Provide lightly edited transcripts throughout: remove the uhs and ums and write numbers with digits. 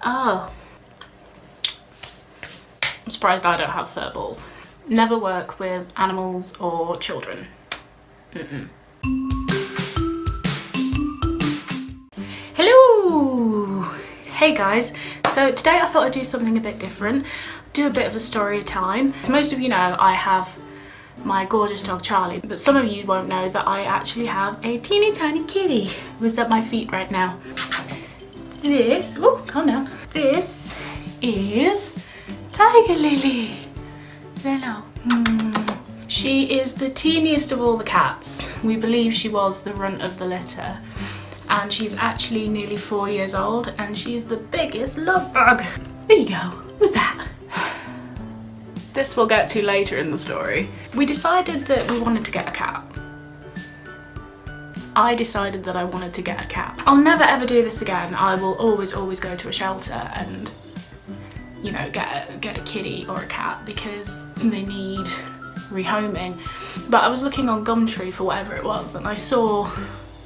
Oh. I'm surprised I don't have fur balls. Never work with animals or children. Hello! Hey guys, so today I thought I'd do something a bit different. Do a bit of a story time. As most of you know, I have my gorgeous dog Charlie, but some of you won't know that I actually have a teeny tiny kitty who's at my feet right now. This, oh, calm down. This is Tigerlily. Say hello. She is the teeniest of all the cats. We believe she was the runt of the litter. And she's actually nearly 4 years old, and she's the biggest love bug. There you go. What's that? This we'll get to later in the story. We decided that we wanted to get a cat. I decided that I wanted to get a cat. I'll never ever do this again. I will always go to a shelter and, you know, get a kitty or a cat because they need rehoming. But I was looking on Gumtree for whatever it was, and I saw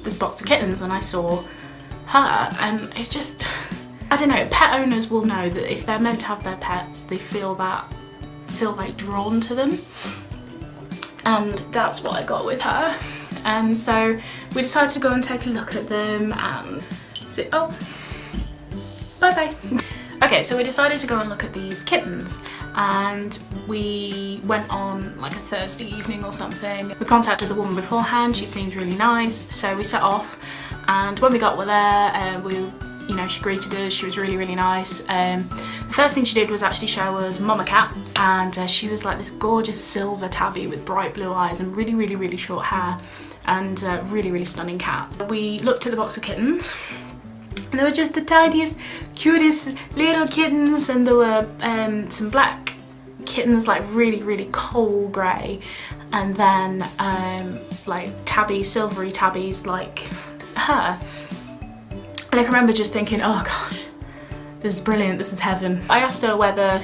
this box of kittens and I saw her, and it just, I don't know, pet owners will know that if they're meant to have their pets, they feel like drawn to them, and that's what I got with her. And so we decided to go and take a look at them and see, oh, bye. Okay, so we decided to go and look at these kittens, and we went on like a Thursday evening or something. We contacted the woman beforehand. She seemed really nice, so we set off, and when we got there, she greeted us. She was really nice. The first thing she did was actually show us Mama Cat, and she was like this gorgeous silver tabby with bright blue eyes and really short hair, and really stunning cat. We looked at the box of kittens, and they were just the tiniest, cutest little kittens, and there were some black kittens, like really coal grey, and then like silvery tabbies like her. And I can remember just thinking, oh gosh, this is brilliant, this is heaven. I asked her whether,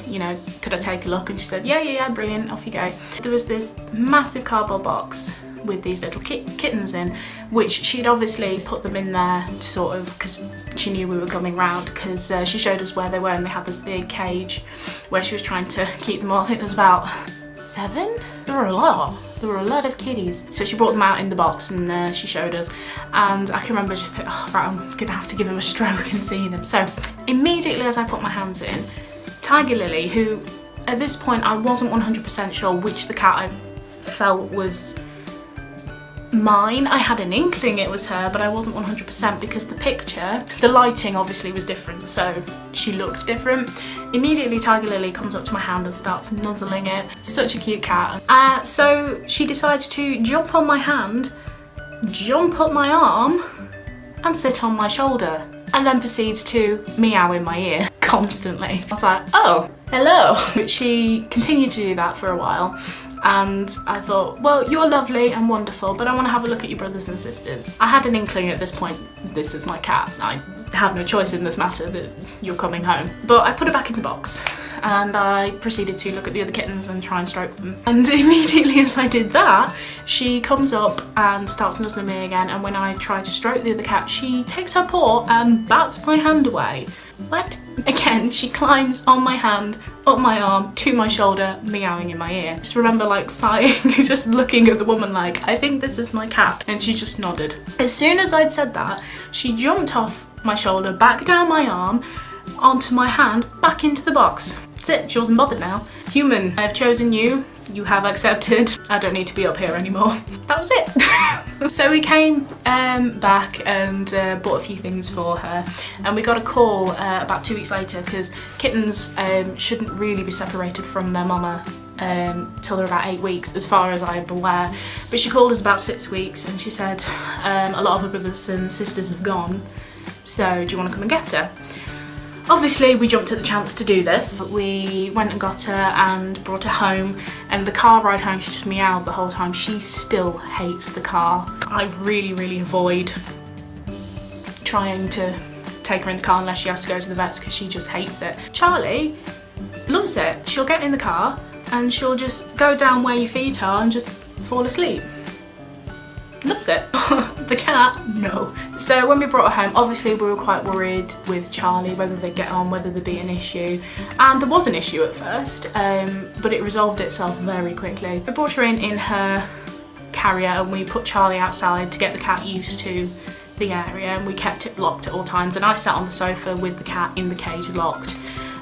could I take a look, and she said, yeah, brilliant, off you go. There was this massive cardboard box with these little kittens in, which she'd obviously put them in there sort of because she knew we were coming round, because she showed us where they were, and they had this big cage where she was trying to keep them all. I think there was about 7? There were a lot of kitties. So she brought them out in the box, and she showed us, and I can remember just thinking, oh right, I'm gonna have to give him a stroke and see them. So immediately as I put my hands in, Tigerlily, who at this point I wasn't 100% sure which the cat I felt was mine. I had an inkling it was her, but I wasn't 100% because the lighting obviously was different, so she looked different. Immediately Tigerlily comes up to my hand and starts nuzzling it. Such a cute cat. So she decides to jump on my hand, jump up my arm, and sit on my shoulder, and then proceeds to meow in my ear constantly. I was like, oh, hello. But she continued to do that for a while, and I thought, well, you're lovely and wonderful, but I want to have a look at your brothers and sisters. I had an inkling at this point, this is my cat. I have no choice in this matter, that you're coming home. But I put it back in the box, and I proceeded to look at the other kittens and try and stroke them. And immediately as I did that, she comes up and starts nuzzling me again, and when I try to stroke the other cat, she takes her paw and bats my hand away. What? Again, she climbs on my hand, up my arm, to my shoulder, meowing in my ear. Just remember like sighing, just looking at the woman like, I think this is my cat. And she just nodded. As soon as I'd said that, she jumped off my shoulder, back down my arm, onto my hand, back into the box. That's it, she wasn't bothered now. Human, I have chosen you. You have accepted. I don't need to be up here anymore. That was it. So we came back and bought a few things for her, and we got a call about 2 weeks later, because kittens shouldn't really be separated from their mama till they're about 8 weeks, as far as I'm aware. But she called us about 6 weeks, and she said a lot of her brothers and sisters have gone, so do you want to come and get her? Obviously we jumped at the chance to do this. We went and got her and brought her home, and the car ride home she just meowed the whole time. She still hates the car. I really avoid trying to take her in the car unless she has to go to the vets, because she just hates it. Charlie loves it. She'll get in the car and she'll just go down where your feet are and just fall asleep. loves it. The cat, no. So when we brought her home, obviously we were quite worried with Charlie, whether they'd get on, whether there'd be an issue. And there was an issue at first, but it resolved itself very quickly. We brought her in her carrier and we put Charlie outside to get the cat used to the area, and we kept it locked at all times, and I sat on the sofa with the cat in the cage locked,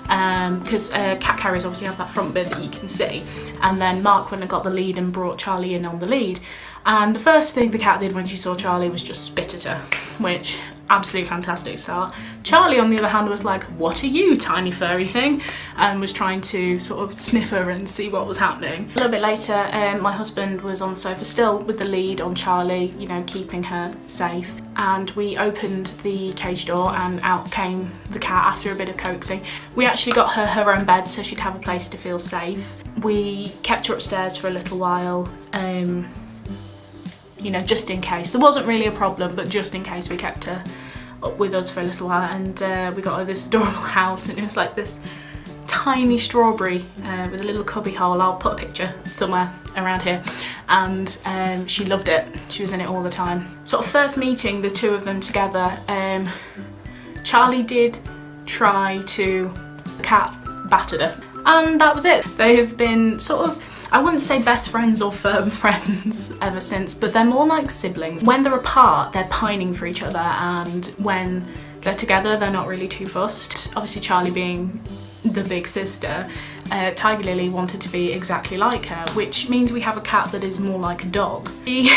because cat carriers obviously have that front bit that you can see. And then Mark went and got the lead and brought Charlie in on the lead, and the first thing the cat did when she saw Charlie was just spit at her, which absolutely fantastic start. Charlie on the other hand was like, what are you, tiny furry thing, and was trying to sort of sniff her and see what was happening. A little bit later, my husband was on the sofa still with the lead on Charlie, you know, keeping her safe, and we opened the cage door and out came the cat after a bit of coaxing. We actually got her own bed so she'd have a place to feel safe. We kept her upstairs for a little while, you know, just in case. There wasn't really a problem, but just in case we kept her up with us for a little while, and we got her this adorable house, and it was like this tiny strawberry with a little cubby hole. I'll put a picture somewhere around here, and she loved it. She was in it all the time. Sort of first meeting the two of them together, Charlie did try to, the cat battered her, and that was it. They have been sort of, I wouldn't say best friends or firm friends ever since, but they're more like siblings. When they're apart, they're pining for each other, and when they're together, they're not really too fussed. Obviously Charlie being the big sister, Tigerlily wanted to be exactly like her, which means we have a cat that is more like a dog. She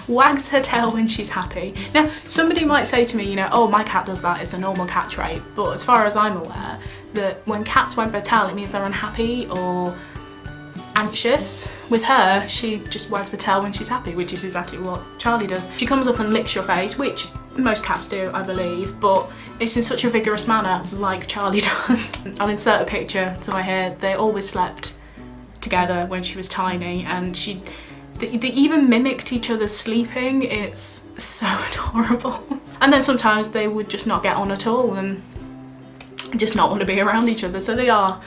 wags her tail when she's happy. Now, somebody might say to me, you know, oh, my cat does that, it's a normal cat trait, but as far as I'm aware, that when cats wag their tail, it means they're unhappy or anxious. With her, she just wags her tail when she's happy, which is exactly what Charlie does. She comes up and licks your face, which most cats do, I believe, but it's in such a vigorous manner, like Charlie does. I'll insert a picture to my hair. They always slept together when she was tiny, and they even mimicked each other's sleeping. It's so adorable. And then sometimes they would just not get on at all and just not want to be around each other, so they are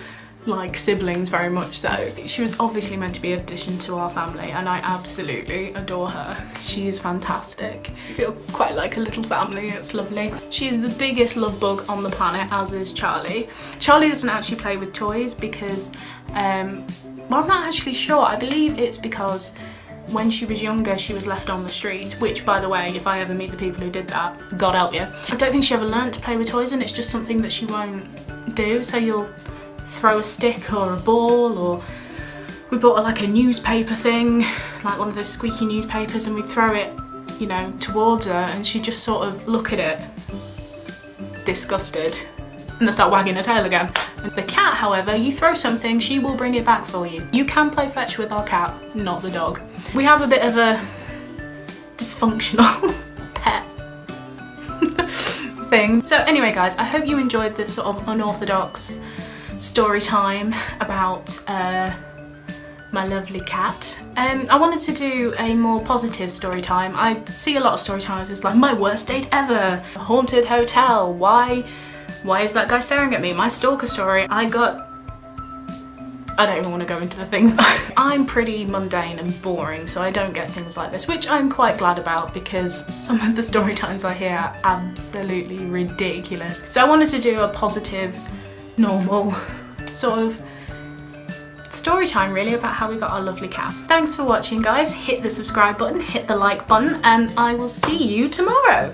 like siblings very much so. She was obviously meant to be an addition to our family, and I absolutely adore her. She is fantastic. I feel quite like a little family, it's lovely. She's the biggest love bug on the planet, as is Charlie. Charlie doesn't actually play with toys because, well, I'm not actually sure. I believe it's because when she was younger, she was left on the street, which, by the way, if I ever meet the people who did that, God help you. I don't think she ever learnt to play with toys, and it's just something that she won't do. So you'll throw a stick or a ball, or we bought her like a newspaper thing, like one of those squeaky newspapers, and we throw it, you know, towards her, and she'd just sort of look at it, disgusted, and then start wagging her tail again. And the cat, however, you throw something, she will bring it back for you. You can play fetch with our cat, not the dog. We have a bit of a dysfunctional pet thing. So anyway guys, I hope you enjoyed this sort of unorthodox story time about my lovely cat. I wanted to do a more positive story time. I see a lot of story times as like, my worst date ever, haunted hotel, why is that guy staring at me, my stalker story. I don't even want to go into the things. I'm pretty mundane and boring, so I don't get things like this, which I'm quite glad about, because some of the story times I hear are absolutely ridiculous. So I wanted to do a positive, normal sort of story time really about how we got our lovely cat. Thanks for watching guys. Hit the subscribe button, hit the like button, and I will see you tomorrow.